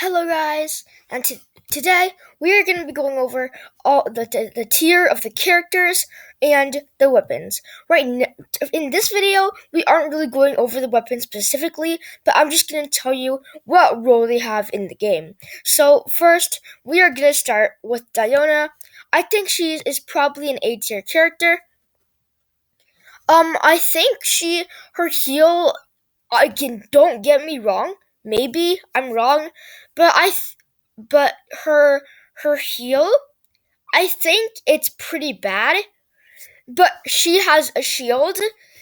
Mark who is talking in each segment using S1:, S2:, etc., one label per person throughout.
S1: Hello, guys, and today we are going to be going over all the tier of the characters and the weapons. In this video, we aren't really going over the weapons specifically, but I'm just going to tell you what role they have in the game. So first, we are going to start with Diona. I think she is probably an A tier character. I think her heal. Don't get me wrong. Maybe I'm wrong, but but her heal, I think it's pretty bad. But she has a shield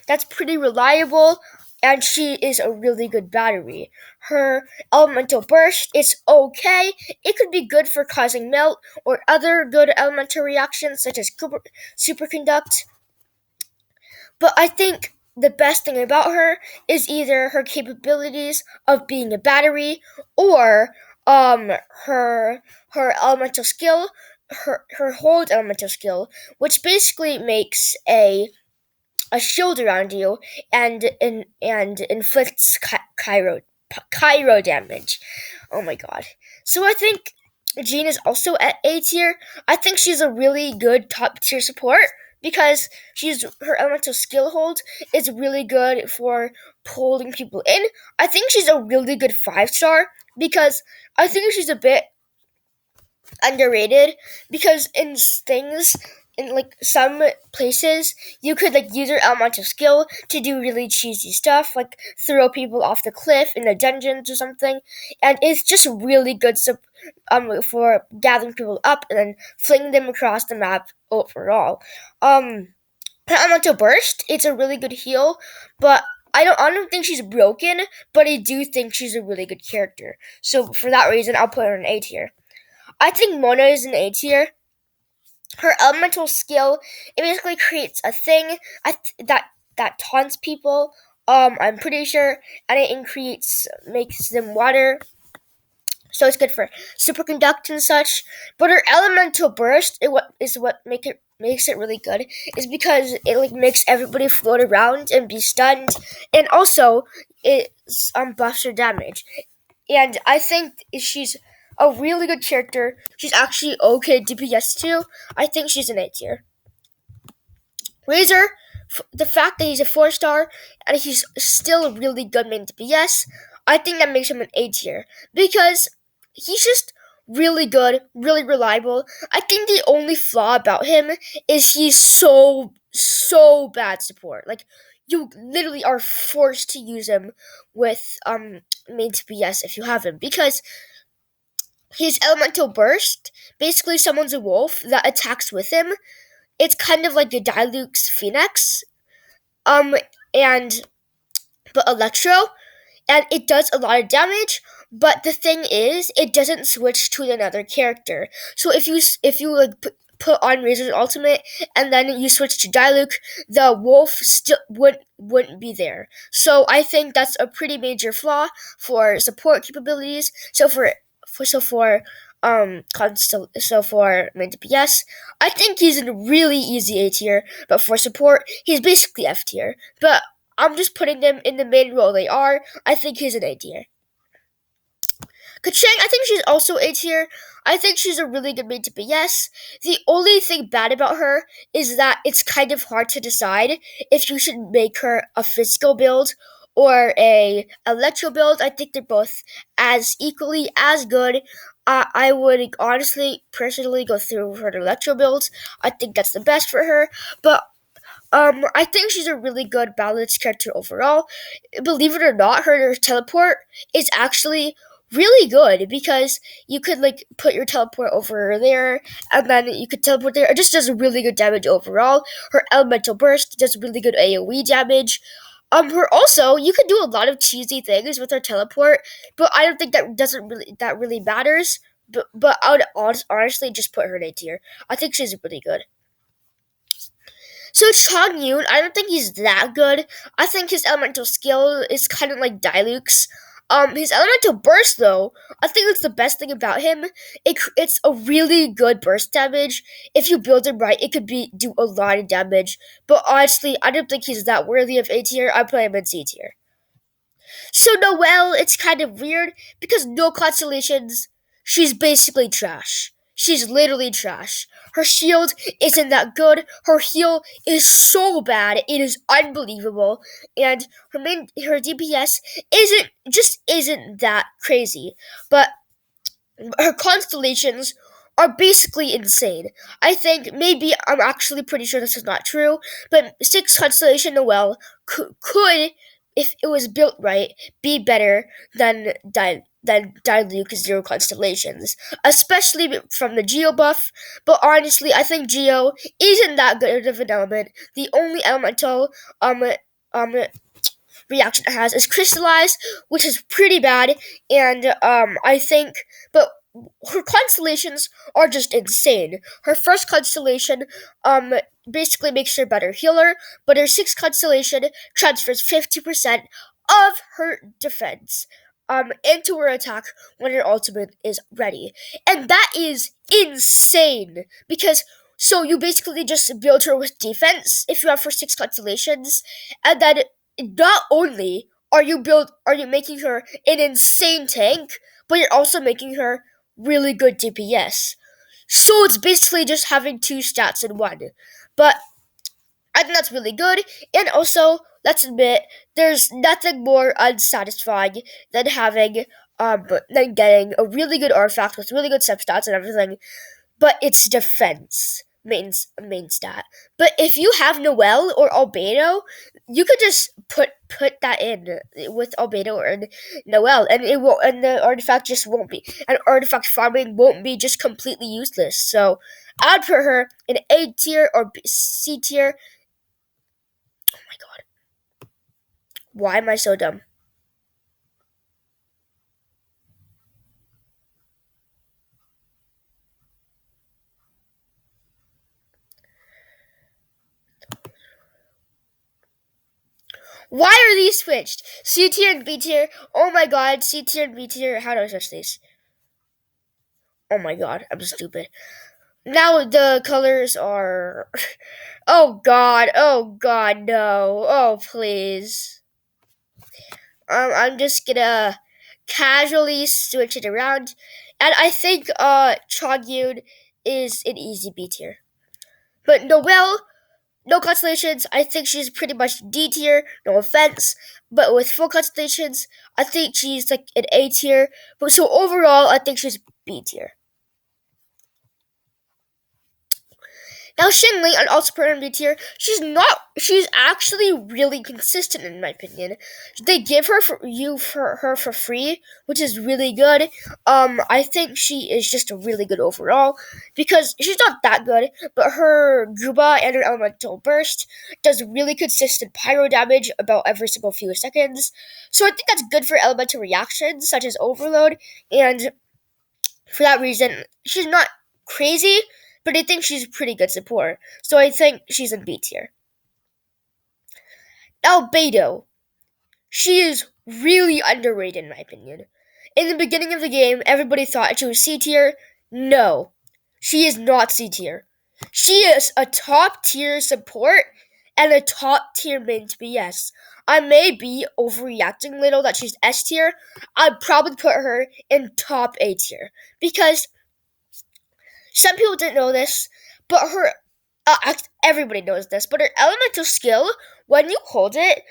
S1: that's pretty reliable, and she is a really good battery. Her elemental burst is okay. It could be good for causing melt or other good elemental reactions such as superconduct. But I think the best thing about her is either her capabilities of being a battery or her elemental skill, her hold elemental skill, which basically makes a shield around you and inflicts Cairo damage. Oh my god. So I think Jean is also at A tier. I think she's a really good top tier support because her elemental skill hold is really good for pulling people in. I think she's a really good 5-star because I think she's a bit underrated because in like some places you could like use your elemental skill to do really cheesy stuff like throw people off the cliff in the dungeons or something, and it's just really good for gathering people up and then flinging them across the map overall. Her elemental burst, it's a really good heal, but I don't think she's broken, but I do think she's a really good character. So for that reason, I'll put her in A tier. I think Mona is an A tier. Her elemental skill, it basically creates a thing that taunts people. I'm pretty sure, and makes them water. So it's good for superconduct and such. But her elemental burst, what makes it really good, is because it like makes everybody float around and be stunned, and also it buffs her damage. And I think she's a really good character. She's actually okay DPS too. I think she's an A tier. Razor, the fact that he's a 4-star and he's still a really good main DPS, I think that makes him an A tier because he's just really good, really reliable. I think the only flaw about him is he's so bad support. Like you literally are forced to use him with main DPS if you have him because his elemental burst basically summons a wolf that attacks with him. It's kind of like the Diluc's Phoenix, um, and but Electro, and it does a lot of damage. But the thing is, it doesn't switch to another character. So if you like put on Razor's ultimate and then you switch to Diluc, the wolf still wouldn't be there. So I think that's a pretty major flaw for support capabilities. So for main DPS, I think he's in a really easy A tier, but for support, he's basically F tier. But I'm just putting them in the main role they are. I think he's an A tier. Kachang, I think she's also A tier. I think she's a really good main DPS. The only thing bad about her is that it's kind of hard to decide if you should make her a physical build or a electro build. I think they're both as equally as good. I would honestly, personally go through her electro builds. I think that's the best for her. But I think she's a really good balanced character overall. Believe it or not, her teleport is actually really good because you could like put your teleport over there and then you could teleport there. It just does really good damage overall. Her elemental burst does really good AoE damage. Her also, you could do a lot of cheesy things with her teleport, but I don't think that really matters. But I would honestly just put her in A tier. I think she's really good. So Chong Yoon, I don't think he's that good. I think his elemental skill is kind of like Diluc's. His elemental burst, though, I think that's the best thing about him. It's a really good burst damage. If you build him right, it could do a lot of damage. But honestly, I don't think he's that worthy of A tier. I put him in C tier. So Noelle, it's kind of weird because no constellations, she's basically trash. She's literally trash. Her shield isn't that good. Her heal is so bad. It is unbelievable. And her DPS isn't that crazy. But her constellations are basically insane. I think maybe I'm actually pretty sure this is not true, but six constellation Noel could, if it was built right, be better than Diluc zero constellations, especially from the Geo buff. But honestly, I think Geo isn't that good of an element. The only elemental um reaction it has is crystallized, which is pretty bad, and I think, but her constellations are just insane. Her first constellation um basically makes her a better healer, but her sixth constellation transfers 50% of her defense into her attack when her ultimate is ready. And that is insane because so you basically just build her with defense if you have her six constellations, and then not only are you making her an insane tank, but you're also making her really good DPS. So it's basically just having two stats in one. But I think that's really good. And also, let's admit, there's nothing more unsatisfying than than getting a really good artifact with really good stats and everything, but it's defense main stat. But if you have Noel or Albedo, you could just put that in with Albedo or Noel, and it will, and the artifact just won't be, and artifact farming won't be just completely useless. So I'd put her in A tier or C tier. Oh my god, why am I so dumb? Why are these switched? C tier and B tier. Oh my god, C tier and B tier. How do I switch these? Oh my god, I'm stupid. Now the colors are. Oh god, no. Oh please. I'm just gonna casually switch it around. And I think Chogyun is an easy B tier. But Noelle, no constellations, I think she's pretty much D tier, no offense. But with full constellations, I think she's like an A tier. But so overall, I think she's B tier. Now Shinli, an also part of tier, she's actually really consistent in my opinion. They give her for free, which is really good. I think she is just a really good overall because she's not that good, but her Guba and her Elemental Burst does really consistent pyro damage about every single few seconds. So I think that's good for elemental reactions such as Overload, and for that reason, she's not crazy, but I think she's pretty good support. So I think she's in B tier. Albedo. She is really underrated in my opinion. In the beginning of the game, everybody thought she was C tier. No, she is not C tier. She is a top tier support and a top tier main BS. I may be overreacting a little that she's S tier. I'd probably put her in top A tier because some people didn't know this, but everybody knows this, but her elemental skill, when you hold it,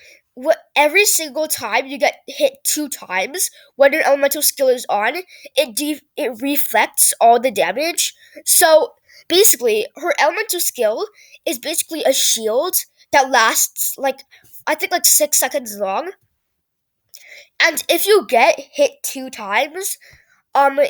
S1: every single time you get hit two times, when your elemental skill is on, it reflects all the damage. So basically, her elemental skill is basically a shield that lasts I think 6 seconds long. And if you get hit two times, um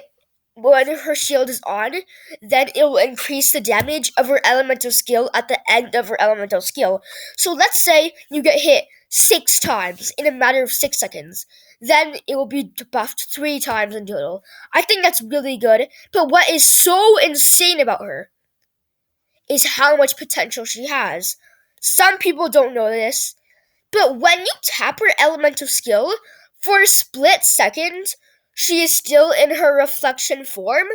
S1: when her shield is on, then it will increase the damage of her elemental skill at the end of her elemental skill. So let's say you get hit 6 times in a matter of 6 seconds. Then it will be buffed 3 times in total. I think that's really good. But what is so insane about her is how much potential she has. Some people don't know this, but when you tap her elemental skill, for a split second, she is still in her reflection form.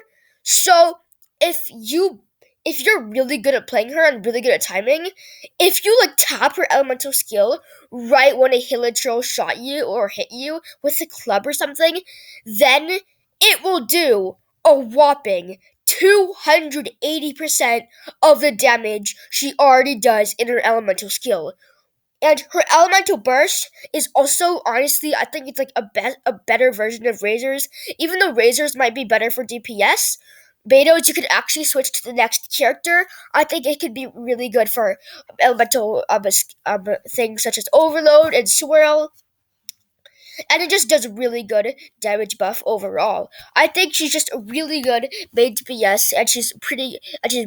S1: So if you if you're really good at playing her and really good at timing, if you like tap her elemental skill right when a Hilichurl shot you or hit you with a club or something, then it will do a whopping 280% of the damage she already does in her elemental skill. And her elemental burst is also, honestly, I think it's like a better version of Razor's. Even though Razor's might be better for DPS, Betos you could actually switch to the next character. I think it could be really good for elemental things such as Overload and Swirl, and it just does really good damage buff overall. I think she's just a really good main DPS, and she's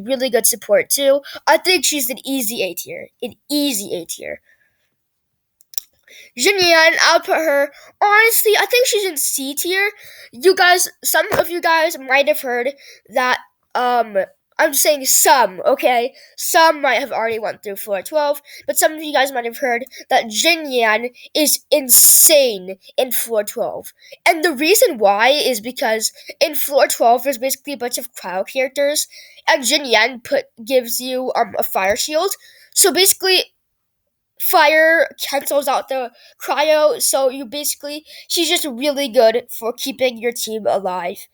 S1: really good support too. I think she's an easy A tier, an easy A tier. Jinyan, I'll put her. Honestly, I think she's in C tier. Some of you guys might have heard that. I'm just saying some. Okay, some might have already went through floor 12, but some of you guys might have heard that Jinyan is insane in floor 12, and the reason why is because in floor 12 there's basically a bunch of cryo characters, and Jinyan gives you a fire shield. So basically, fire cancels out the cryo, so she's just really good for keeping your team alive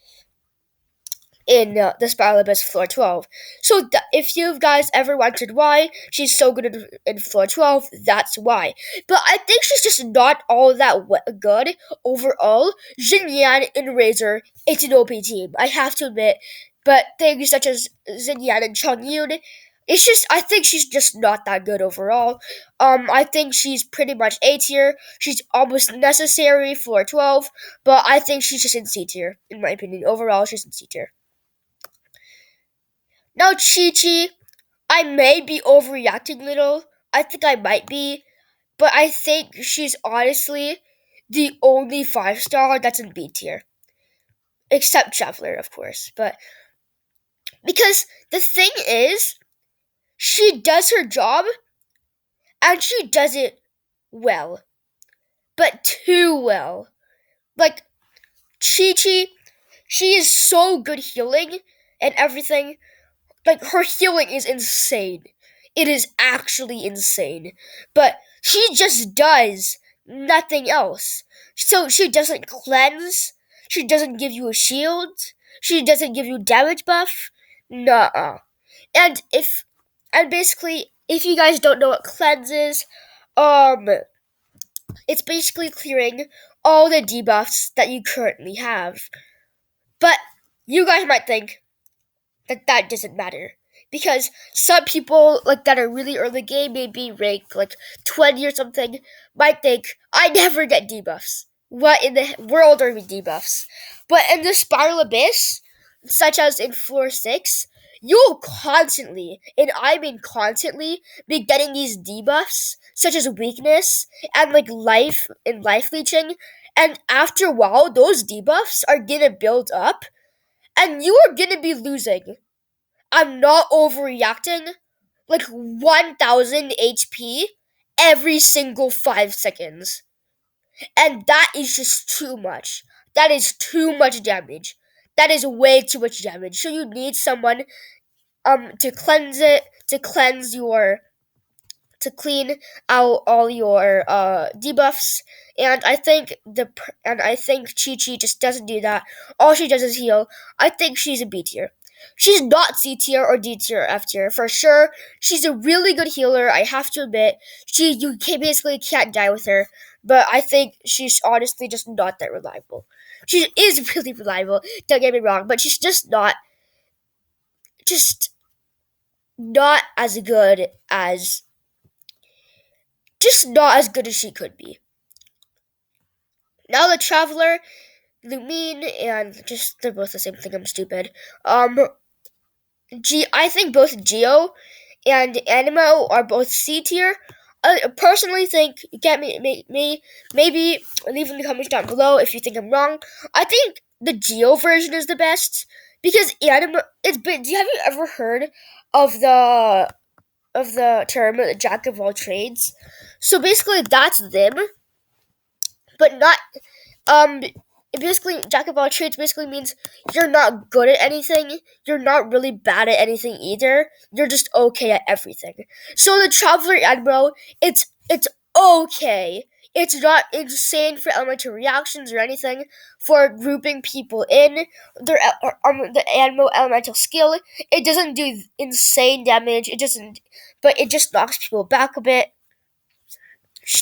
S1: in the Spiral Abyss floor 12. So if you guys ever wondered why she's so good in floor 12, that's why. But I think she's just not all that good overall. Xinyan and Razor, it's an OP team, I have to admit. But things such as Xinyan and Chongyun, I think she's just not that good overall. I think she's pretty much A tier. She's almost necessary floor 12, but I think she's just in C tier, in my opinion. Overall, she's in C tier. Now, Chi-Chi, I may be overreacting a little. I think I might be. But I think she's honestly the only 5-star that's in B tier. Except Traveler, of course. But because the thing is, she does her job, and she does it well. But too well. Like, Chi-Chi, she is so good healing and everything. Like, her healing is insane. It is actually insane. But she just does nothing else. So she doesn't cleanse. She doesn't give you a shield. She doesn't give you damage buff. Nuh-uh. And basically, if you guys don't know what cleanse is, it's basically clearing all the debuffs that you currently have. But you guys might think that doesn't matter. Because some people like that are really early game, maybe rank like 20 or something, might think, I never get debuffs. What in the world are debuffs? But in the Spiral Abyss, such as in floor 6, you'll constantly, and I mean constantly, be getting these debuffs, such as weakness and like life and life leeching. And after a while, those debuffs are gonna build up, and you are gonna be losing. I'm not overreacting. Like 1000 HP every single 5 seconds. And that is just too much. That is too much damage. That is way too much damage. So you need someone to clean out all your debuffs, and I think Chi-Chi just doesn't do that. All she does is heal. I think she's a B tier. She's not C tier or D tier or F tier for sure. She's a really good healer, I have to admit. Basically can't die with her, but I think she's honestly just not that reliable. She is really reliable, don't get me wrong, but she's just not as good as just not as good as she could be. Now the Traveler, Lumine, and they're both the same thing, I'm stupid. I think both Geo and Animo are both C tier. I personally think, maybe leave in the comments down below if you think I'm wrong. I think the Geo version is the best, because Animo, have you ever heard of the term Jack of all trades? So basically that's them, but not it basically, jack of all trades basically means you're not good at anything. You're not really bad at anything either. You're just okay at everything. So the Traveler Admiral, it's okay. It's not insane for elemental reactions or anything. For grouping people in the Admiral elemental skill, it doesn't do insane damage. It doesn't, but it just knocks people back a bit.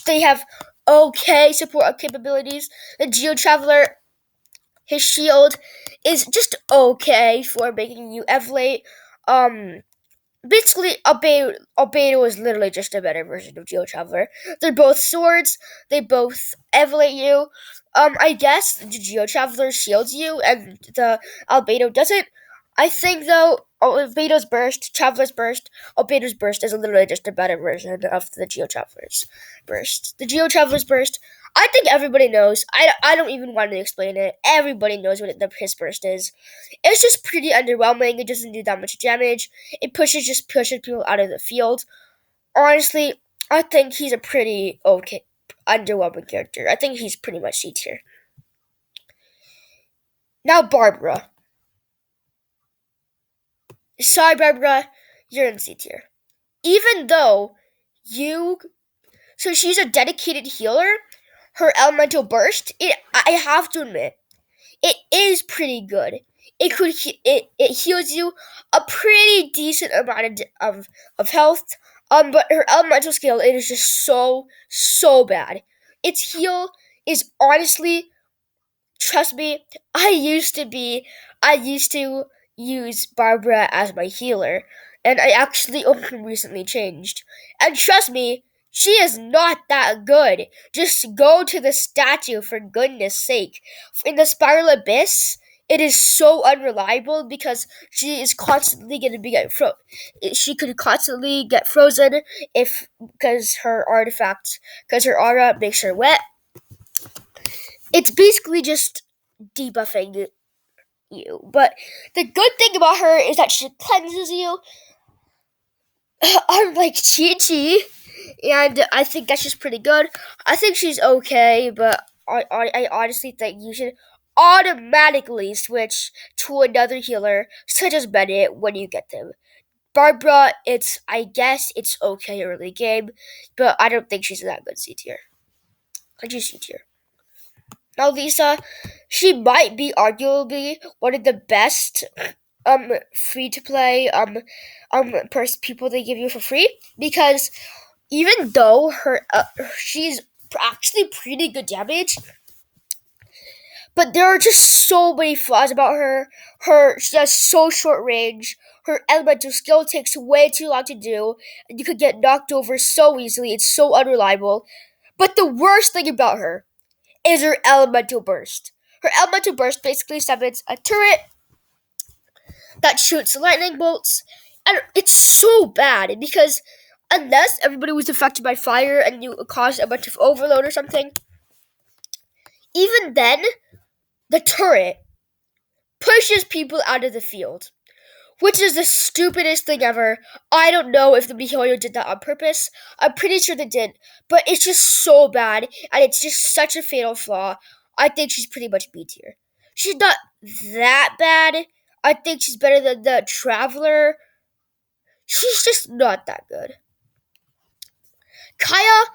S1: They have okay support capabilities. The Geo Traveler, his shield is just okay for making you evlate. Um, Basically, Albedo is literally just a better version of Geo Traveler. They're both swords. They both evlate you. I guess the Geo Traveler shields you, and the Albedo doesn't. I think though, Albedo's burst, Traveler's burst, Albedo's burst is literally just a better version of the Geo Traveler's burst. The Geo Traveler's burst, I think everybody knows. I don't even want to explain it. Everybody knows what his burst is. It's just pretty underwhelming. It doesn't do that much damage. It just pushes people out of the field. Honestly, I think he's a pretty okay, underwhelming character. I think he's pretty much C tier. Now Barbara. Sorry, Barbara, you're in C tier. Even though you, so she's a dedicated healer. Her elemental burst, I have to admit, it is pretty good. It heals you a pretty decent amount of health. But her elemental skill, it is just so bad. Its heal is honestly, trust me, I used to use Barbara as my healer, and I actually only recently changed. And trust me, she is not that good. Just go to the statue for goodness sake. In the Spiral Abyss, it is so unreliable because she is constantly going to be she could constantly get frozen if because her aura makes her wet. It's basically just debuffing you. But the good thing about her is that she cleanses you, unlike Chi Chi, and I think that's just pretty good. I think she's okay, but I honestly think you should automatically switch to another healer, such as Bennett, when you get them. Barbara, I guess it's okay early game, but I don't think she's that good C tier. I just C tier. Now Lisa, she might be arguably one of the best free to play people they give you for free, because even though she's actually pretty good damage, but there are just so many flaws about her. She has so short range. Her elemental skill takes way too long to do, and you could get knocked over so easily. It's so unreliable. But the worst thing about her is her elemental burst. Her elemental burst basically summons a turret that shoots lightning bolts, and it's so bad because unless everybody was affected by fire and you caused a bunch of overload or something, even then, the turret pushes people out of the field, which is the stupidest thing ever. I don't know if the MiHoYo did that on purpose. I'm pretty sure they did, but it's just so bad, and it's just such a fatal flaw. I think she's pretty much B tier. She's not that bad. I think she's better than the Traveler. She's just not that good. Kaya,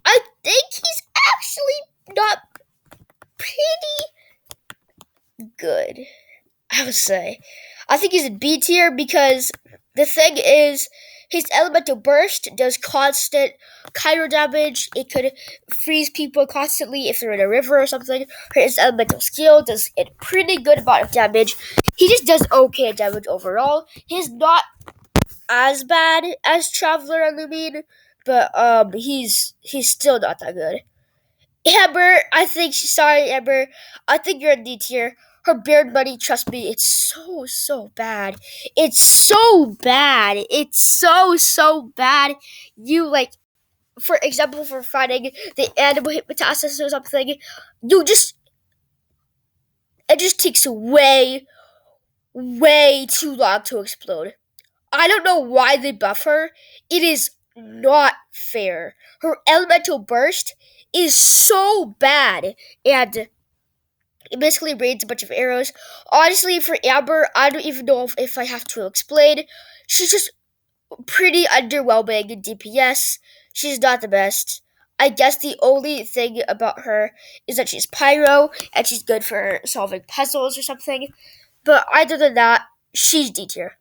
S1: I think he's actually not pretty good, I would say. I think he's a B tier because the thing is, his elemental burst does constant Kyro damage. It could freeze people constantly if they're in a river or something. His elemental skill does a pretty good amount of damage. He just does okay damage overall. He's not as bad as Traveler and Lumine, but he's still not that good. Amber, sorry, Amber. I think you're in D tier. Her beard money, trust me, it's so bad. It's so bad. It's so bad. You like, for example, for fighting the animal hypnotasis or something, you just it just takes way too long to explode. I don't know why they buff her. It is not fair. Her elemental burst is so bad, and It basically rains a bunch of arrows. Honestly, for Amber, I don't even know if I have to explain. She's just pretty underwhelming in DPS. She's not the best. I guess the only thing about her is that she's pyro and she's good for solving puzzles or something. But other than that, she's D tier.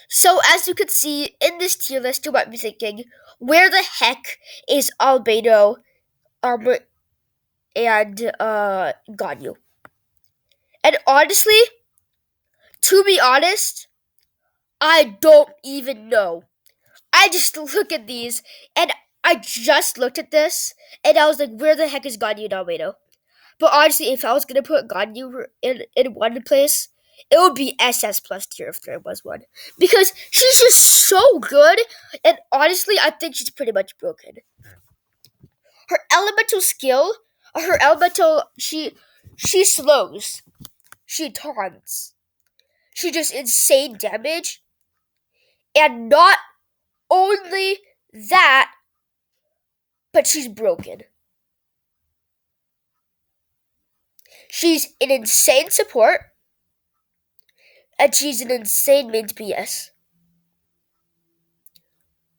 S1: So as you can see in this tier list, you might be thinking, where the heck is Albedo um and Ganyu? And honestly, to be honest, I don't even know. I just look at these and I just looked at this and I was like, where the heck is Ganyu and Albedo? But honestly, if I was gonna put Ganyu in one place, it would be SS plus tier if there was one. Because she's just so good, and honestly, I think she's pretty much broken. Her elemental skill, her elemental, she slows, she taunts, she does insane damage, and not only that, but she's broken. She's an insane support, and she's an insane main PS.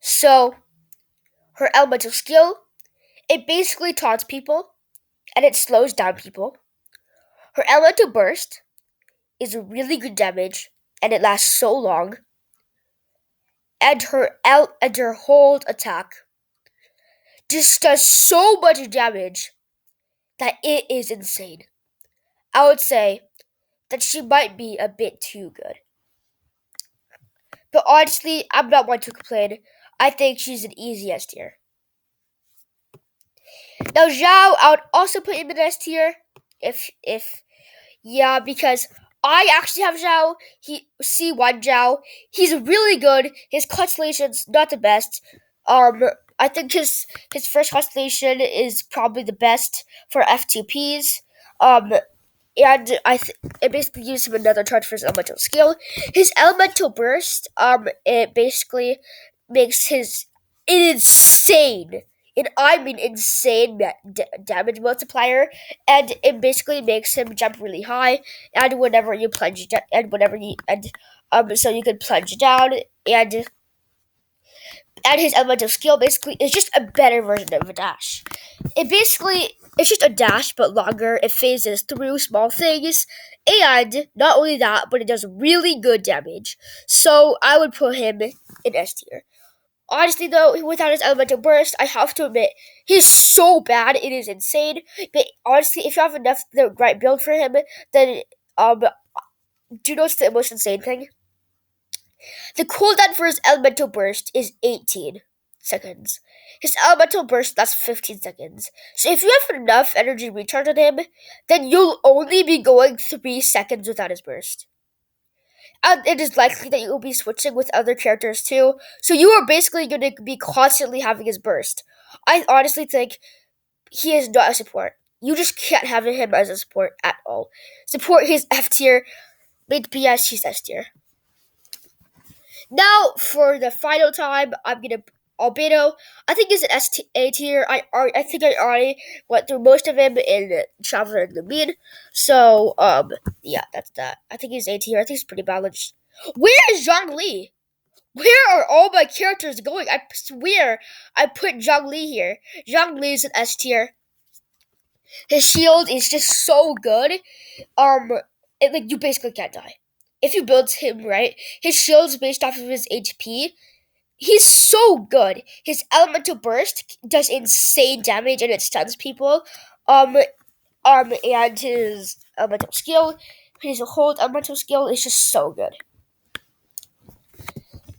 S1: So, her elemental skill, it basically taunts people, and it slows down people. Her elemental burst is really good damage, and it lasts so long. And her hold attack just does so much damage that it is insane. I would say that she might be a bit too good. But honestly, I'm not one to complain. I think she's an easy S tier. Now Zhao, I would also put him in S tier if yeah, because I actually have Zhao. He C1 Zhao. He's really good. His constellation's not the best. I think his first constellation is probably the best for FTPs. Um, and it basically gives him another charge for his elemental skill. His elemental burst, it basically makes his insane, and I mean insane damage multiplier, and it basically makes him jump really high. And whenever you plunge, and whenever you so you can plunge down, and his elemental skill basically is just a better version of a dash. It's just a dash but longer. It phases through small things, and not only that, but it does really good damage. So I would put him in S tier. Honestly, though, without his elemental burst, I have to admit he's so bad. It is insane. But honestly, if you have enough the right build for him, then do you know what's the most insane thing? The cooldown for his elemental burst is 18 seconds. His elemental burst lasts 15 seconds. So if you have enough energy recharge on him, then you'll only be going 3 seconds without his burst. And it is likely that you will be switching with other characters too. So you are basically going to be constantly having his burst. I honestly think he is not a support. You just can't have him as a support at all. Support his F tier, mid PS, he's S tier. Now, for the final time, I'm gonna Albedo. I think he's an A tier. I think I already went through most of him in Traveler and the Mean. So, yeah, that's that. I think he's A tier. I think he's pretty balanced. Where is Zhongli? Where are all my characters going? I swear I put Zhongli here. Zhongli is an S tier. His shield is just so good. Like you basically can't die if you build him right. His shield's based off of his HP. He's so good. His elemental burst does insane damage and it stuns people. And his elemental skill, his whole elemental skill is just so good.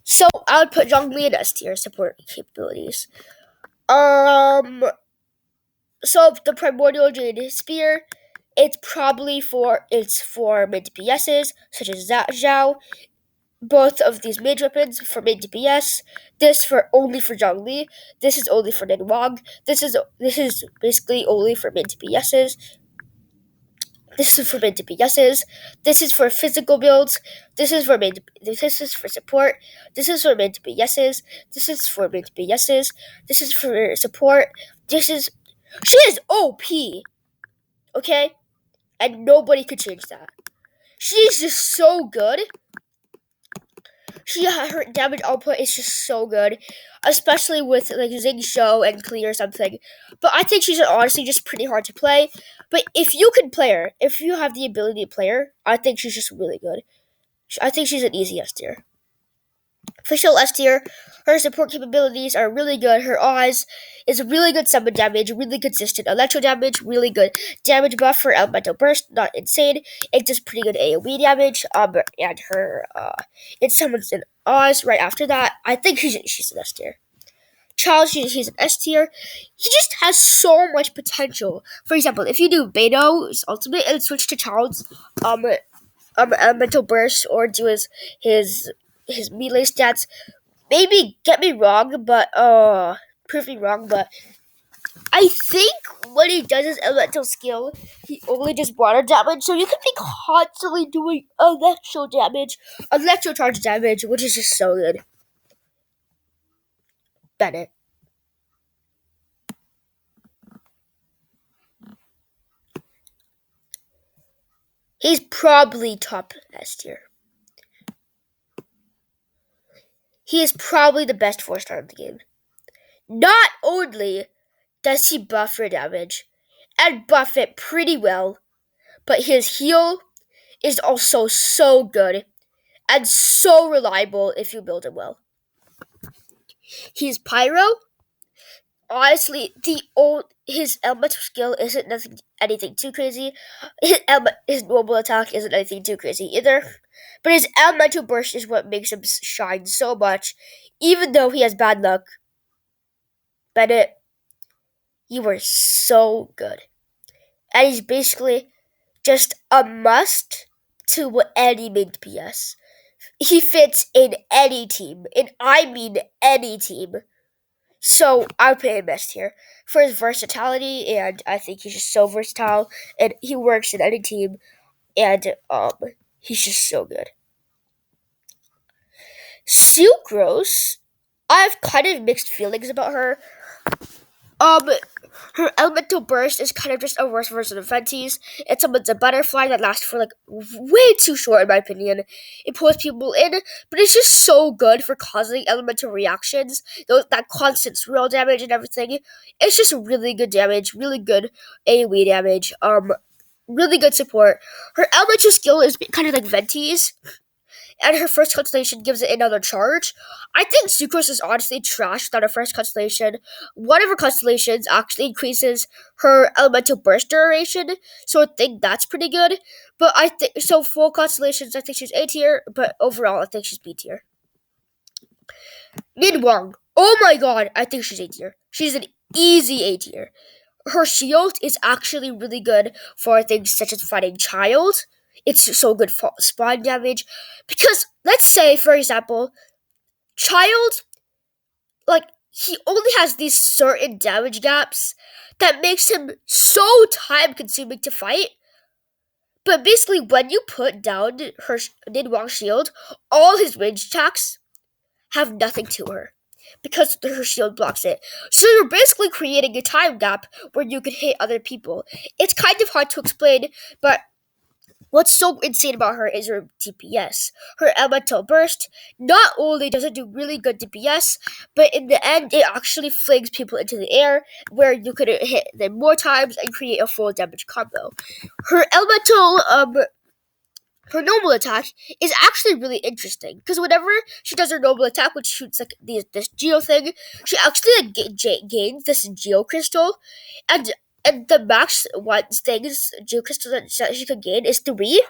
S1: So I would put Zhongli in S tier support capabilities. So the primordial jade spear, it's for mid DPSs such as Zhao. Both of these mage weapons for mid DPS. This for only for Zhongli. This is only for Nin Wang. This is basically only for mid DPSs. This is for mid DPSs. This is for physical builds. This is for mid. This is for support. This is for mid DPSs. This is for mid DPSs. This is for support. This is. She is OP. okay? And nobody could change that. She's just so good. Her damage output is just so good, especially with like Zing Show and Clear or something. But I think she's honestly just pretty hard to play. But if you can play her, if you have the ability to play her, I think she's just really good. I think she's an easy S tier. Official S tier. Her support capabilities are really good. Her eyes is really good summon damage, really consistent electro damage, really good damage buff for elemental burst, not insane. It does pretty good AoE damage. And her it summons an Oz right after that. I think she's an S tier. Charles, he's an S tier. He just has so much potential. For example, if you do Beto's ultimate and switch to Charles, elemental burst or do his melee stats. Maybe get me wrong, but prove me wrong, but I think when he does his elemental skill, he only does water damage, so you can be constantly doing electro charge damage, which is just so good. Bennett. He's probably top S tier. He is probably the best 4-star in the game. Not only does he buff your damage, and buff it pretty well, but his heal is also so good and so reliable if you build him well. He's Pyro. Honestly, his elemental skill isn't anything too crazy. His normal attack isn't anything too crazy either. But his elemental burst is what makes him shine so much, even though he has bad luck. Bennett, you were so good. And he's basically just a must to any main PS. He fits in any team, and I mean any team. So I would put him best here for his versatility, and I think he's just so versatile, and he works in any team, and he's just so good. Sucrose, I have kind of mixed feelings about her. Her elemental burst is kind of just a worse version of Fenty's. It's a butterfly that lasts for like way too short in my opinion. It pulls people in, but it's just so good for causing elemental reactions. That constant swirl damage and everything. It's just really good damage, really good AoE damage. Really good support. Her elemental skill is kind of like Venti's, and her first constellation gives it another charge. I think Sucrose is honestly trash without her first constellation. One of her constellations actually increases her elemental burst duration, so I think that's pretty good. But I think so full constellations, I think she's A tier, but overall I think she's B tier. Nidwang. Oh my god, I think she's A tier. She's an easy A tier. Her shield is actually really good for things such as fighting Child. It's so good for spawn damage. Because, let's say, for example, Child, like, he only has these certain damage gaps that makes him so time-consuming to fight. But basically, when you put down her Nidwang shield, all his range attacks have nothing to her, because her shield blocks it. So you're basically creating a time gap where you can hit other people. It's kind of hard to explain, but what's so insane about her is her DPS. Her elemental burst not only does it do really good DPS, but in the end it actually flings people into the air where you could hit them more times and create a full damage combo. Her normal attack is actually really interesting because whenever she does her normal attack, which shoots like this geo thing, she actually gains this geo crystal, and the max geo crystal that she can gain is 3,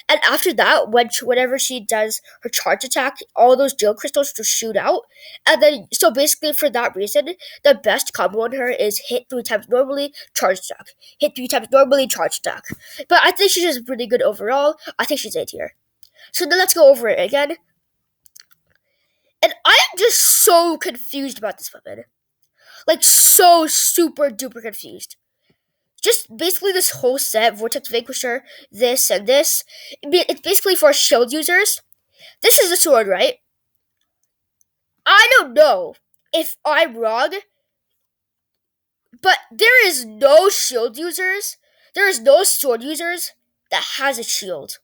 S1: and after that, whenever she does her charge attack, all those geo crystals just shoot out, and then so basically for that reason, the best combo on her is hit 3 times normally, charge attack, hit 3 times normally, charge attack. But I think she's just pretty good overall. I think she's A tier. So then let's go over it again. And I am just so confused about this weapon. Like, so super duper confused. Just basically this whole set, Vortex Vanquisher, this and this, it's basically for shield users. This is a sword, right? I don't know if I'm wrong, but there is no shield users There is no sword users that has a shield.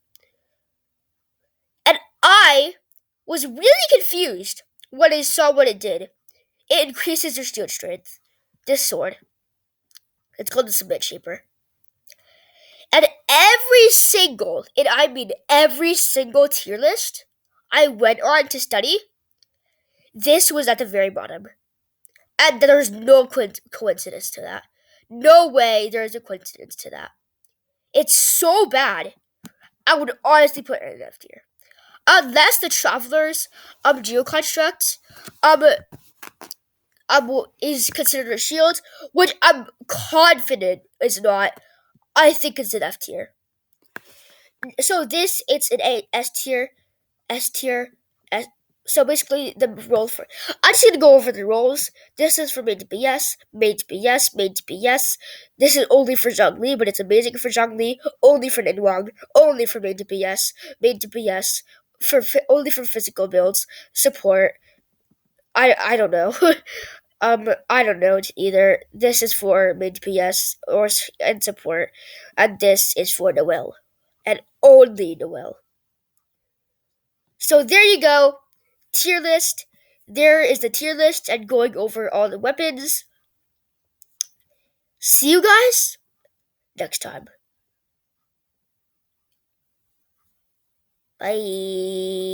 S1: And I was really confused when I saw what it did. It increases your shield strength. This sword. It's called the Submit Shaper. And every single, and I mean every single tier list I went on to study, this was at the very bottom. And there's no coincidence to that. No way there's a coincidence to that. It's so bad. I would honestly put it in F tier. Unless the Traveler's geoconstruct um is considered a shield, which I'm confident is not. I think it's an F tier. So this it's an A S tier, S tier, S. So basically, the role for I'm just gonna go over the roles. This is for main to BS, main to BS, main to BS. This is only for Zhongli, but it's amazing for Zhongli. Only for Ninhuang, only for main to BS, only for physical builds, support. I don't know. I don't know either. This is for mid PS and support, and this is for Noel, and only Noel. So there you go, tier list. There is the tier list and going over all the weapons. See you guys next time. Bye.